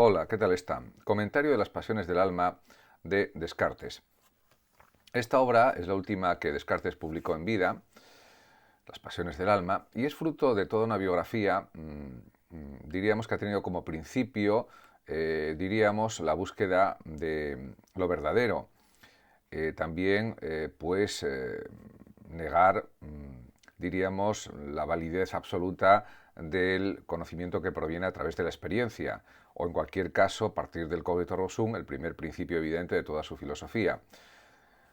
Hola, ¿qué tal están? Comentario de las pasiones del alma de Descartes. Esta obra es la última que Descartes publicó en vida, Las pasiones del alma, y es fruto de toda una biografía, diríamos que ha tenido como principio, diríamos, la búsqueda de lo verdadero. También, negar, diríamos, la validez absoluta del conocimiento que proviene a través de la experiencia, o en cualquier caso, partir del cogito ergo sum, el primer principio evidente de toda su filosofía.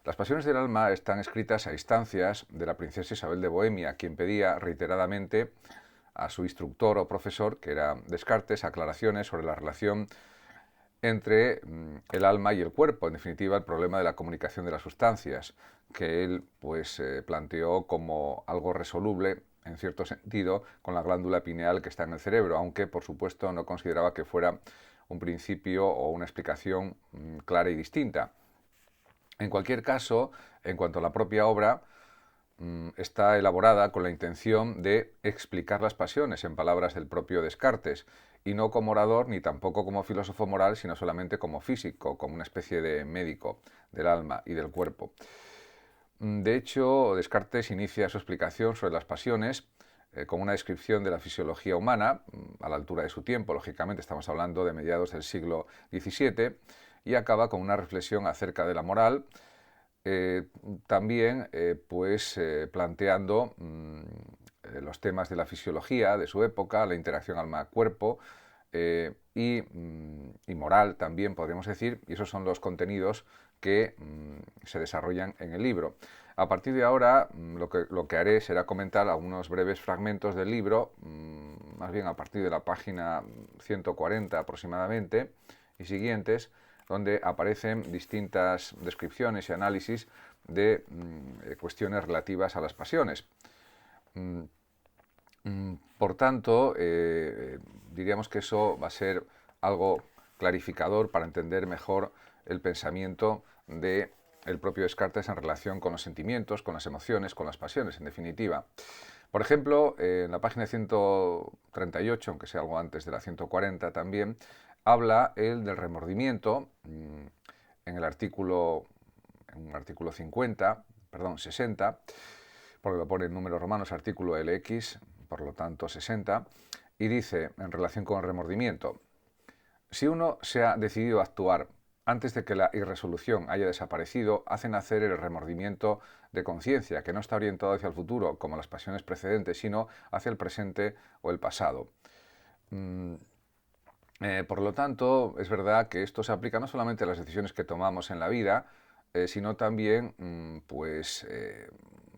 Las pasiones del alma están escritas a instancias de la princesa Isabel de Bohemia, quien pedía reiteradamente a su instructor o profesor, que era Descartes, aclaraciones sobre la relación entre el alma y el cuerpo, en definitiva el problema de la comunicación de las sustancias, que él planteó como algo resoluble en cierto sentido con la glándula pineal que está en el cerebro, aunque por supuesto no consideraba que fuera un principio o una explicación clara y distinta. En cualquier caso, en cuanto a la propia obra, está elaborada con la intención de explicar las pasiones, en palabras del propio Descartes, y no como orador ni tampoco como filósofo moral, sino solamente como físico, como una especie de médico del alma y del cuerpo. De hecho, Descartes inicia su explicación sobre las pasiones con una descripción de la fisiología humana, a la altura de su tiempo, lógicamente estamos hablando de mediados del siglo XVII, y acaba con una reflexión acerca de la moral, también planteando los temas de la fisiología de su época, la interacción alma-cuerpo y moral también, podríamos decir, y esos son los contenidos que se desarrollan en el libro. A partir de ahora lo que haré será comentar algunos breves fragmentos del libro, más bien a partir de la página 140 aproximadamente y siguientes, donde aparecen distintas descripciones y análisis de cuestiones relativas a las pasiones. Por tanto, diríamos que eso va a ser algo clarificador para entender mejor el pensamiento de el propio Descartes en relación con los sentimientos, con las emociones, con las pasiones, en definitiva. Por ejemplo, en la página 138, aunque sea algo antes de la 140 también, habla él del remordimiento en el artículo, en un artículo 60, porque lo pone en números romanos, artículo LX, por lo tanto 60, y dice, en relación con el remordimiento, si uno se ha decidido a actuar antes de que la irresolución haya desaparecido, hace nacer el remordimiento de conciencia, que no está orientado hacia el futuro, como las pasiones precedentes, sino hacia el presente o el pasado. Por lo tanto, es verdad que esto se aplica no solamente a las decisiones que tomamos en la vida, sino también,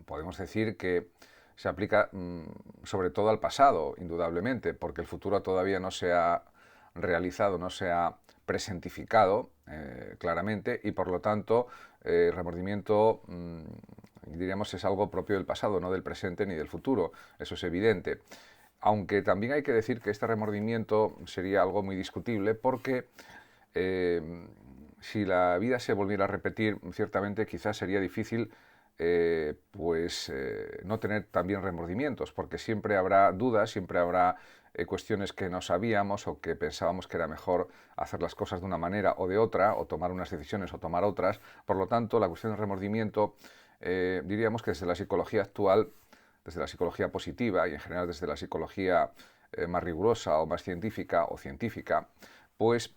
podemos decir que se aplica sobre todo al pasado, indudablemente, porque el futuro todavía no se ha realizado, no se ha presentificado claramente y por lo tanto el remordimiento diríamos es algo propio del pasado, no del presente ni del futuro, eso es evidente. Aunque también hay que decir que este remordimiento sería algo muy discutible porque si la vida se volviera a repetir, ciertamente quizás sería difícil no tener también remordimientos, porque siempre habrá dudas, siempre habrá cuestiones que no sabíamos o que pensábamos que era mejor hacer las cosas de una manera o de otra, o tomar unas decisiones o tomar otras. Por lo tanto, la cuestión del remordimiento, diríamos que desde la psicología actual, desde la psicología positiva y en general desde la psicología más rigurosa o más científica o científica, pues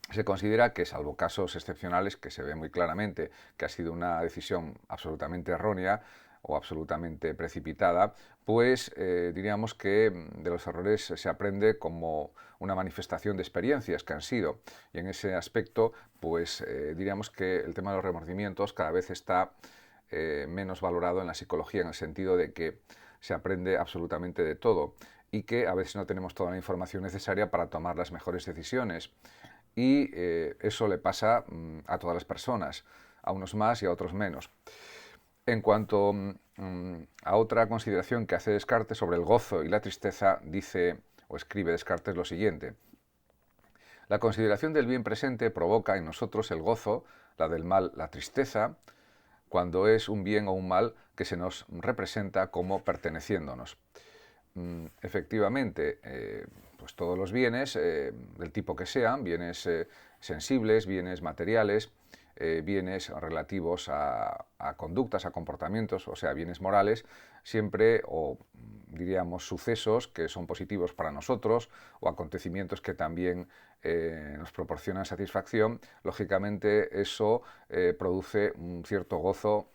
se considera que, salvo casos excepcionales que se ve muy claramente que ha sido una decisión absolutamente errónea o absolutamente precipitada, diríamos que de los errores se aprende como una manifestación de experiencias que han sido. Y en ese aspecto, diríamos que el tema de los remordimientos cada vez está menos valorado en la psicología, en el sentido de que se aprende absolutamente de todo y que a veces no tenemos toda la información necesaria para tomar las mejores decisiones. Y eso le pasa a todas las personas, a unos más y a otros menos. En cuanto a otra consideración que hace Descartes sobre el gozo y la tristeza, dice o escribe Descartes lo siguiente: la consideración del bien presente provoca en nosotros el gozo, la del mal la tristeza, cuando es un bien o un mal que se nos representa como perteneciéndonos. Efectivamente, pues todos los bienes, del tipo que sean, bienes sensibles, bienes materiales, bienes relativos a conductas, a comportamientos, o sea, bienes morales, siempre, o diríamos sucesos que son positivos para nosotros, o acontecimientos que también nos proporcionan satisfacción, lógicamente eso produce un cierto gozo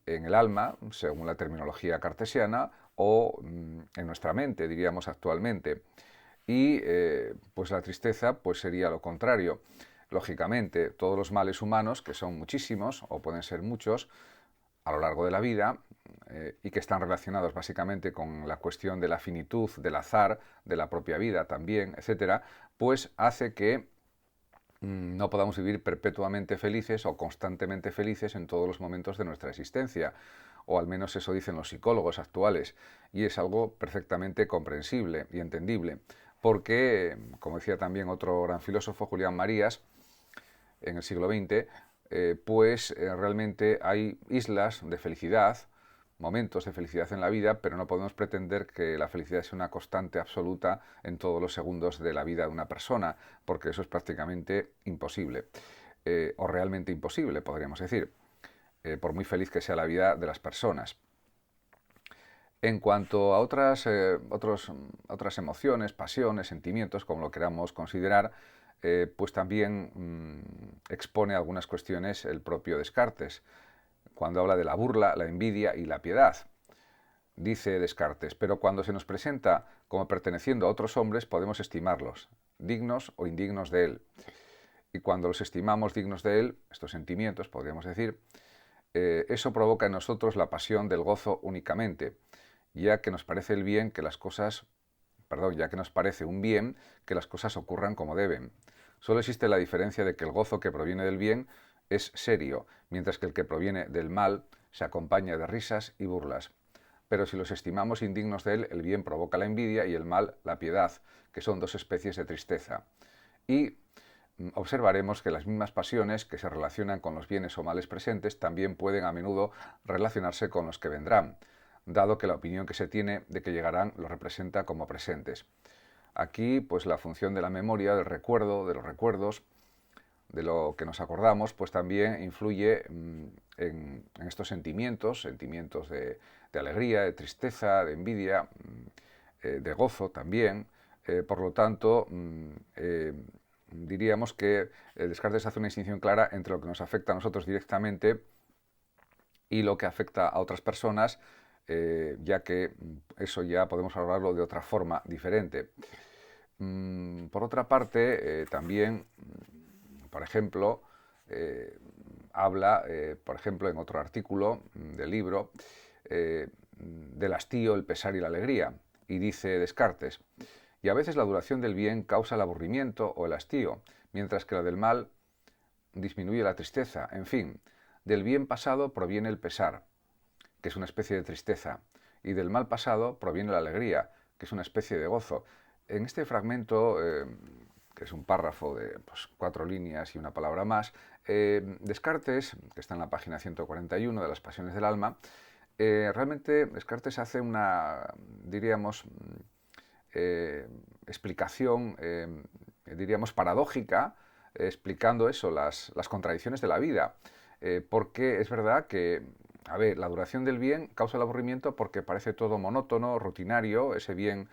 en el alma, según la terminología cartesiana, o en nuestra mente, diríamos actualmente. Y pues la tristeza pues sería lo contrario. Lógicamente, todos los males humanos, que son muchísimos, o pueden ser muchos, a lo largo de la vida, y que están relacionados básicamente con la cuestión de la finitud, del azar, de la propia vida también, etcétera, pues hace que no podamos vivir perpetuamente felices o constantemente felices en todos los momentos de nuestra existencia, o al menos eso dicen los psicólogos actuales, y es algo perfectamente comprensible y entendible, porque, como decía también otro gran filósofo, Julián Marías, en el siglo XX, realmente hay islas de felicidad, momentos de felicidad en la vida, pero no podemos pretender que la felicidad sea una constante absoluta en todos los segundos de la vida de una persona, porque eso es prácticamente imposible, o realmente imposible, podríamos decir, por muy feliz que sea la vida de las personas. En cuanto a otras emociones, pasiones, sentimientos, como lo queramos considerar, pues también expone algunas cuestiones el propio Descartes, cuando habla de la burla, la envidia y la piedad. Dice Descartes, pero cuando se nos presenta como perteneciendo a otros hombres, podemos estimarlos, dignos o indignos de él. Y cuando los estimamos dignos de él, estos sentimientos, podríamos decir, eso provoca en nosotros la pasión del gozo únicamente, ya que nos parece el bien que las cosas, ya que nos parece un bien que las cosas ocurran como deben. Solo existe la diferencia de que el gozo que proviene del bien es serio, mientras que el que proviene del mal se acompaña de risas y burlas. Pero si los estimamos indignos de él, el bien provoca la envidia y el mal la piedad, que son dos especies de tristeza. Y observaremos que las mismas pasiones que se relacionan con los bienes o males presentes también pueden a menudo relacionarse con los que vendrán, dado que la opinión que se tiene de que llegarán los representa como presentes. Aquí, pues la función de la memoria, del recuerdo, de los recuerdos, de lo que nos acordamos, pues también influye en estos sentimientos, sentimientos de alegría, de tristeza, de envidia, de gozo también. Por lo tanto, diríamos que Descartes hace una distinción clara entre lo que nos afecta a nosotros directamente y lo que afecta a otras personas, ya que eso ya podemos hablarlo de otra forma diferente. Por otra parte, también, por ejemplo, habla, por ejemplo, en otro artículo del libro, del hastío, el pesar y la alegría. Y dice Descartes, y a veces la duración del bien causa el aburrimiento o el hastío, mientras que la del mal disminuye la tristeza. En fin, del bien pasado proviene el pesar, que es una especie de tristeza, y del mal pasado proviene la alegría, que es una especie de gozo. En este fragmento, que es un párrafo de 4 líneas y una palabra más, Descartes, que está en la página 141 de las Pasiones del Alma, realmente Descartes hace una, diríamos, explicación, diríamos, paradójica, explicando eso, las contradicciones de la vida. Porque es verdad que, a ver, la duración del bien causa el aburrimiento porque parece todo monótono, rutinario, ese bien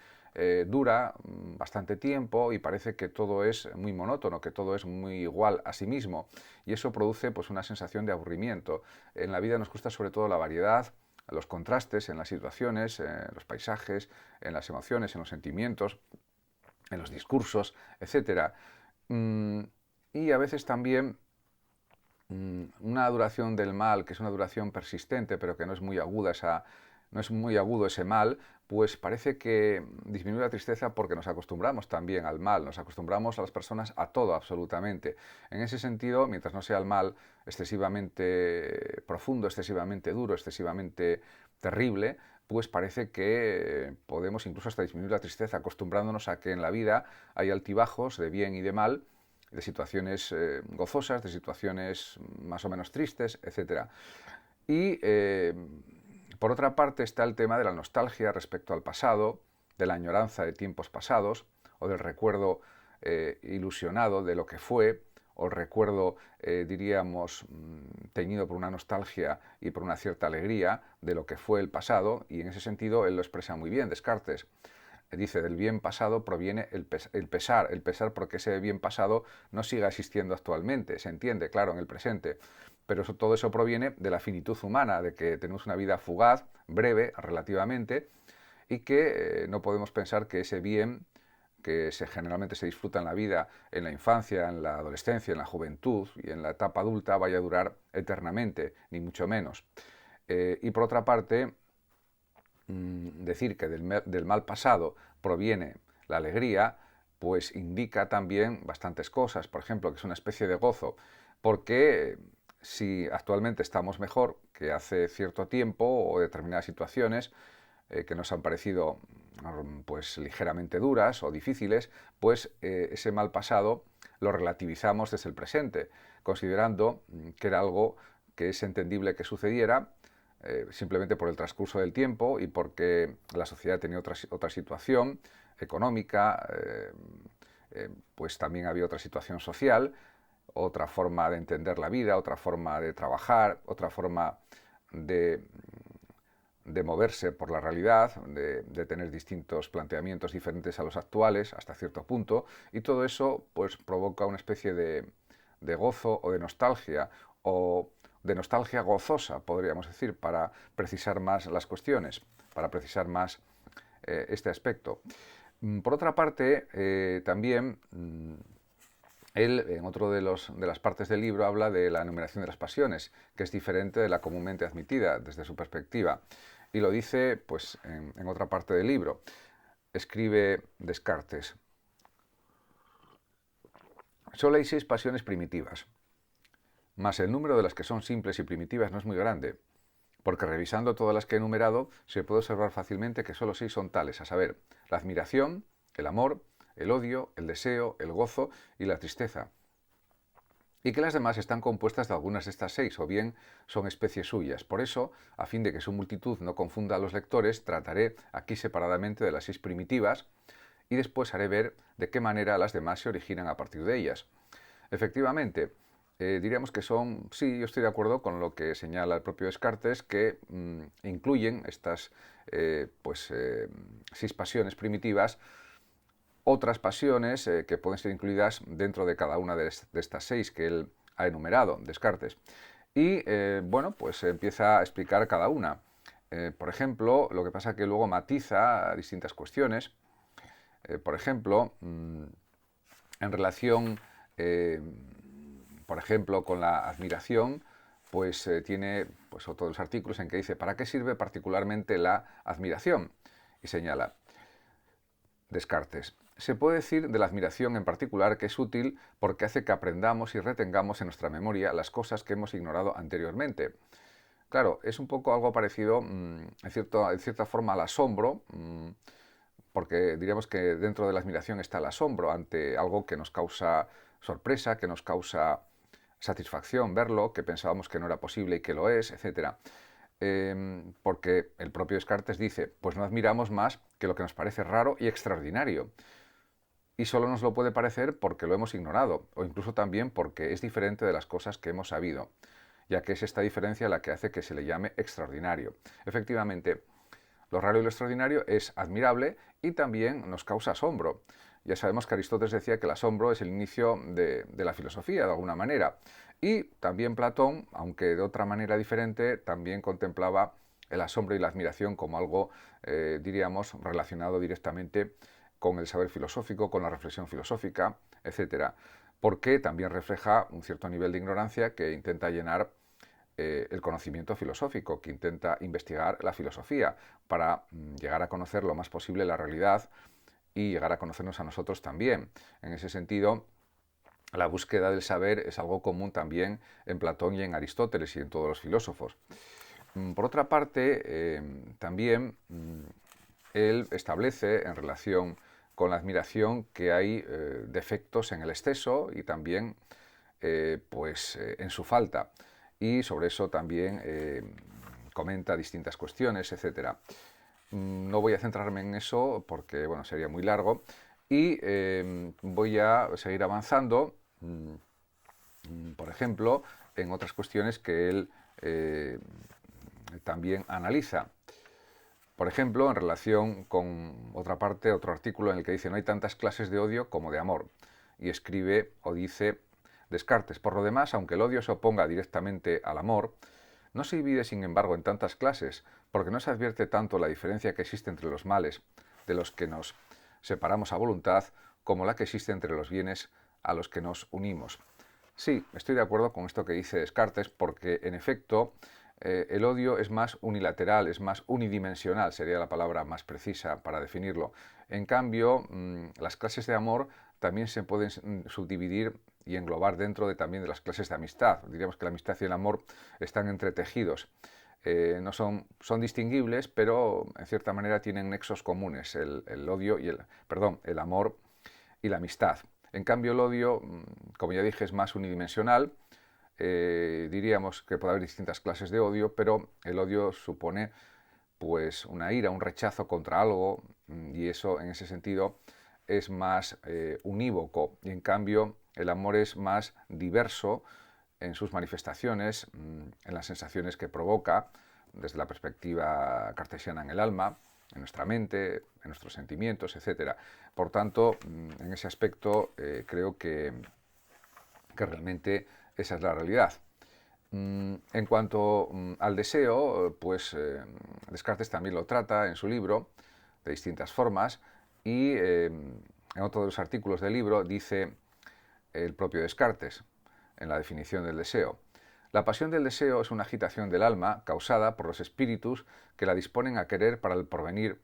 dura bastante tiempo y parece que todo es muy monótono, que todo es muy igual a sí mismo, y eso produce pues una sensación de aburrimiento. En la vida nos gusta sobre todo la variedad, los contrastes en las situaciones, en los paisajes, en las emociones, en los sentimientos, en los discursos, etc. Y a veces también una duración del mal, que es una duración persistente, pero que no es muy aguda no es muy agudo ese mal, pues parece que disminuye la tristeza porque nos acostumbramos también al mal, nos acostumbramos a las personas a todo absolutamente. En ese sentido, mientras no sea el mal excesivamente profundo, excesivamente duro, excesivamente terrible, pues parece que podemos incluso hasta disminuir la tristeza, acostumbrándonos a que en la vida hay altibajos de bien y de mal, de situaciones gozosas, de situaciones más o menos tristes, etc. Y por otra parte está el tema de la nostalgia respecto al pasado, de la añoranza de tiempos pasados, o del recuerdo ilusionado de lo que fue, o el recuerdo, diríamos, teñido por una nostalgia y por una cierta alegría de lo que fue el pasado, y en ese sentido él lo expresa muy bien, Descartes. Dice, del bien pasado proviene el pesar porque ese bien pasado no siga existiendo actualmente, se entiende, claro, en el presente, pero todo eso proviene de la finitud humana, de que tenemos una vida fugaz, breve relativamente, y que no podemos pensar que ese bien que generalmente se disfruta en la vida, en la infancia, en la adolescencia, en la juventud y en la etapa adulta vaya a durar eternamente, ni mucho menos. Y por otra parte, decir que del mal pasado proviene la alegría, pues indica también bastantes cosas. Por ejemplo, que es una especie de gozo, porque si actualmente estamos mejor que hace cierto tiempo o determinadas situaciones que nos han parecido pues ligeramente duras o difíciles, pues ese mal pasado lo relativizamos desde el presente, considerando que era algo que es entendible que sucediera, simplemente por el transcurso del tiempo y porque la sociedad tenía otra situación económica, pues también había otra situación social, otra forma de entender la vida, otra forma de trabajar, otra forma de moverse por la realidad, de tener distintos planteamientos diferentes a los actuales hasta cierto punto, y todo eso pues provoca una especie de gozo o de nostalgia gozosa, podríamos decir, para precisar más las cuestiones, para precisar más este aspecto. Por otra parte, también él, en otro de las partes del libro, habla de la enumeración de las pasiones, que es diferente de la comúnmente admitida desde su perspectiva. Y lo dice pues, en otra parte del libro. Escribe Descartes: solo hay 6 pasiones primitivas, mas el número de las que son simples y primitivas no es muy grande, porque revisando todas las que he enumerado, se puede observar fácilmente que solo 6 son tales, a saber, la admiración, el amor, el odio, el deseo, el gozo y la tristeza, y que las demás están compuestas de algunas de estas 6, o bien son especies suyas. Por eso, a fin de que su multitud no confunda a los lectores, trataré aquí separadamente de las 6 primitivas, y después haré ver de qué manera las demás se originan a partir de ellas. Efectivamente, diríamos que son, sí, yo estoy de acuerdo con lo que señala el propio Descartes, que incluyen estas 6 pasiones primitivas, otras pasiones que pueden ser incluidas dentro de cada una de estas 6 que él ha enumerado, Descartes. Y bueno, pues empieza a explicar cada una. Por ejemplo, lo que pasa es que luego matiza distintas cuestiones. Por ejemplo, en relación, por ejemplo, con la admiración, pues tiene pues, otros los artículos en que dice ¿para qué sirve particularmente la admiración? Y señala Descartes: se puede decir de la admiración en particular que es útil porque hace que aprendamos y retengamos en nuestra memoria las cosas que hemos ignorado anteriormente. Claro, es un poco algo parecido, en cierta forma, al asombro, porque diríamos que dentro de la admiración está el asombro ante algo que nos causa sorpresa, que nos causa satisfacción verlo, que pensábamos que no era posible y que lo es, etc. Porque el propio Descartes dice, pues no admiramos más que lo que nos parece raro y extraordinario. Y solo nos lo puede parecer porque lo hemos ignorado, o incluso también porque es diferente de las cosas que hemos sabido, ya que es esta diferencia la que hace que se le llame extraordinario. Efectivamente, lo raro y lo extraordinario es admirable y también nos causa asombro. Ya sabemos que Aristóteles decía que el asombro es el inicio de la filosofía, de alguna manera. Y también Platón, aunque de otra manera diferente, también contemplaba el asombro y la admiración como algo, diríamos, relacionado directamente con el saber filosófico, con la reflexión filosófica, etc. Porque también refleja un cierto nivel de ignorancia que intenta llenar el conocimiento filosófico, que intenta investigar la filosofía para llegar a conocer lo más posible la realidad y llegar a conocernos a nosotros también. En ese sentido, la búsqueda del saber es algo común también en Platón y en Aristóteles y en todos los filósofos. Por otra parte, también él establece en relación con la admiración que hay defectos en el exceso y también en su falta. Y sobre eso también comenta distintas cuestiones, etc. No voy a centrarme en eso porque bueno, sería muy largo. Y voy a seguir avanzando, por ejemplo, en otras cuestiones que él también analiza. Por ejemplo, en relación con otra parte, otro artículo en el que dice no hay tantas clases de odio como de amor. Y escribe o dice Descartes, por lo demás, aunque el odio se oponga directamente al amor, no se divide sin embargo en tantas clases, porque no se advierte tanto la diferencia que existe entre los males, de los que nos separamos a voluntad, como la que existe entre los bienes a los que nos unimos. Sí, estoy de acuerdo con esto que dice Descartes, porque en efecto el odio es más unilateral, es más unidimensional, sería la palabra más precisa para definirlo. En cambio, las clases de amor también se pueden subdividir y englobar dentro también de las clases de amistad. Diríamos que la amistad y el amor están entretejidos. No son distinguibles, pero en cierta manera tienen nexos comunes, el odio y el amor y la amistad. En cambio, el odio, como ya dije, es más unidimensional. Diríamos que puede haber distintas clases de odio, pero el odio supone pues una ira, un rechazo contra algo, y eso en ese sentido es más unívoco. Y en cambio, el amor es más diverso en sus manifestaciones, en las sensaciones que provoca, desde la perspectiva cartesiana en el alma, en nuestra mente, en nuestros sentimientos, etc. Por tanto, en ese aspecto creo que realmente esa es la realidad. En cuanto al deseo, pues Descartes también lo trata en su libro de distintas formas y en otro de los artículos del libro dice el propio Descartes en la definición del deseo. La pasión del deseo es una agitación del alma causada por los espíritus que la disponen a querer para el porvenir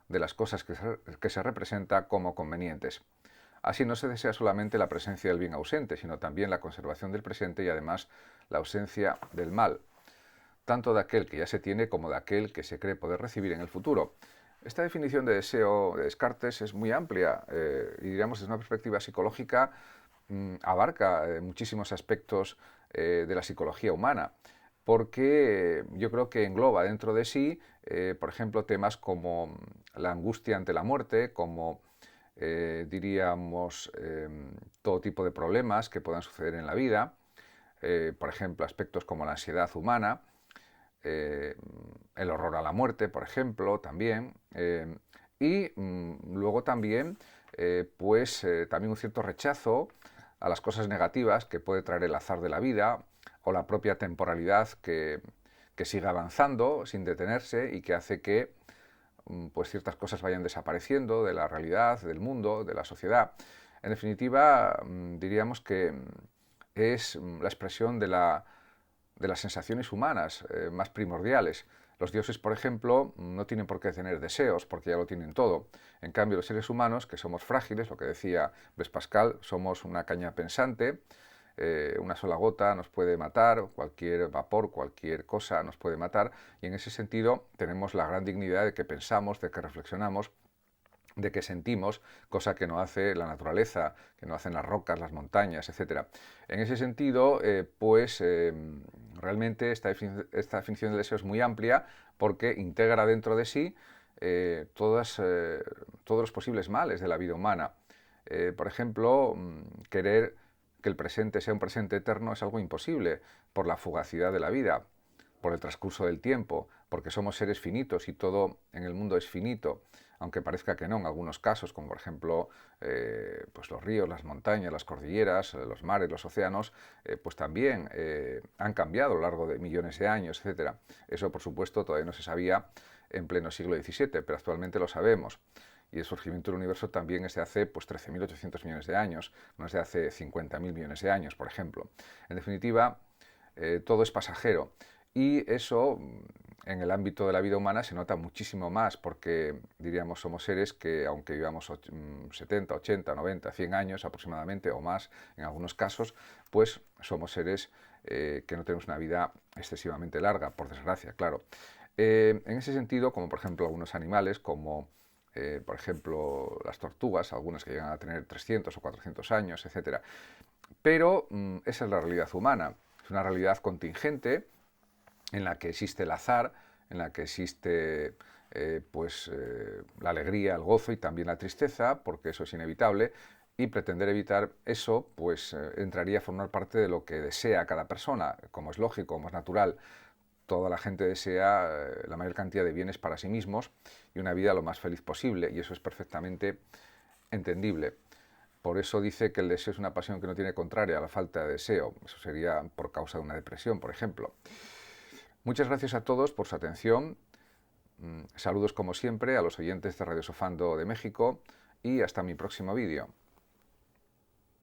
de las cosas que se representa como convenientes. Así no se desea solamente la presencia del bien ausente, sino también la conservación del presente y además la ausencia del mal, tanto de aquel que ya se tiene como de aquel que se cree poder recibir en el futuro. Esta definición de deseo de Descartes es muy amplia y diríamos desde una perspectiva psicológica abarca muchísimos aspectos de la psicología humana, porque yo creo que engloba dentro de sí, por ejemplo, temas como la angustia ante la muerte, como diríamos todo tipo de problemas que puedan suceder en la vida, por ejemplo, aspectos como la ansiedad humana, el horror a la muerte, por ejemplo, también, y luego también, también un cierto rechazo a las cosas negativas que puede traer el azar de la vida o la propia temporalidad que sigue avanzando sin detenerse y que hace que pues ciertas cosas vayan desapareciendo de la realidad, del mundo, de la sociedad. En definitiva, diríamos que es la expresión de las sensaciones humanas más primordiales. Los dioses, por ejemplo, no tienen por qué tener deseos, porque ya lo tienen todo. En cambio, los seres humanos, que somos frágiles, lo que decía Blaise Pascal, somos una caña pensante, una sola gota nos puede matar, cualquier vapor, cualquier cosa nos puede matar, y en ese sentido tenemos la gran dignidad de que pensamos, de que reflexionamos, de que sentimos, cosa que no hace la naturaleza, que no hacen las rocas, las montañas, etc. En ese sentido, realmente esta definición del deseo es muy amplia porque integra dentro de sí todos los posibles males de la vida humana. Por ejemplo, querer que el presente sea un presente eterno es algo imposible por la fugacidad de la vida, por el transcurso del tiempo, porque somos seres finitos y todo en el mundo es finito, aunque parezca que no en algunos casos, como por ejemplo pues los ríos, las montañas, las cordilleras, los mares, los océanos, pues también han cambiado a lo largo de millones de años, etc. Eso, por supuesto, todavía no se sabía en pleno siglo XVII, pero actualmente lo sabemos. Y el surgimiento del universo también es de hace pues, 13.800 millones de años, no es de hace 50.000 millones de años, por ejemplo. En definitiva, todo es pasajero. Y eso en el ámbito de la vida humana se nota muchísimo más porque, diríamos, somos seres que, aunque vivamos 70, 80, 90, 100 años aproximadamente o más en algunos casos, pues somos seres que no tenemos una vida excesivamente larga, por desgracia, claro. En ese sentido, como por ejemplo algunos animales, como por ejemplo las tortugas, algunas que llegan a tener 300 o 400 años, etc. Pero esa es la realidad humana, es una realidad contingente, en la que existe el azar, en la que existe la alegría, el gozo y también la tristeza, porque eso es inevitable, y pretender evitar eso, pues entraría a formar parte de lo que desea cada persona, como es lógico, como es natural. Toda la gente desea la mayor cantidad de bienes para sí mismos y una vida lo más feliz posible, y eso es perfectamente entendible. Por eso dice que el deseo es una pasión que no tiene contraria a la falta de deseo. Eso sería por causa de una depresión, por ejemplo. Muchas gracias a todos por su atención. Saludos como siempre a los oyentes de Radio Sofando de México y hasta mi próximo vídeo.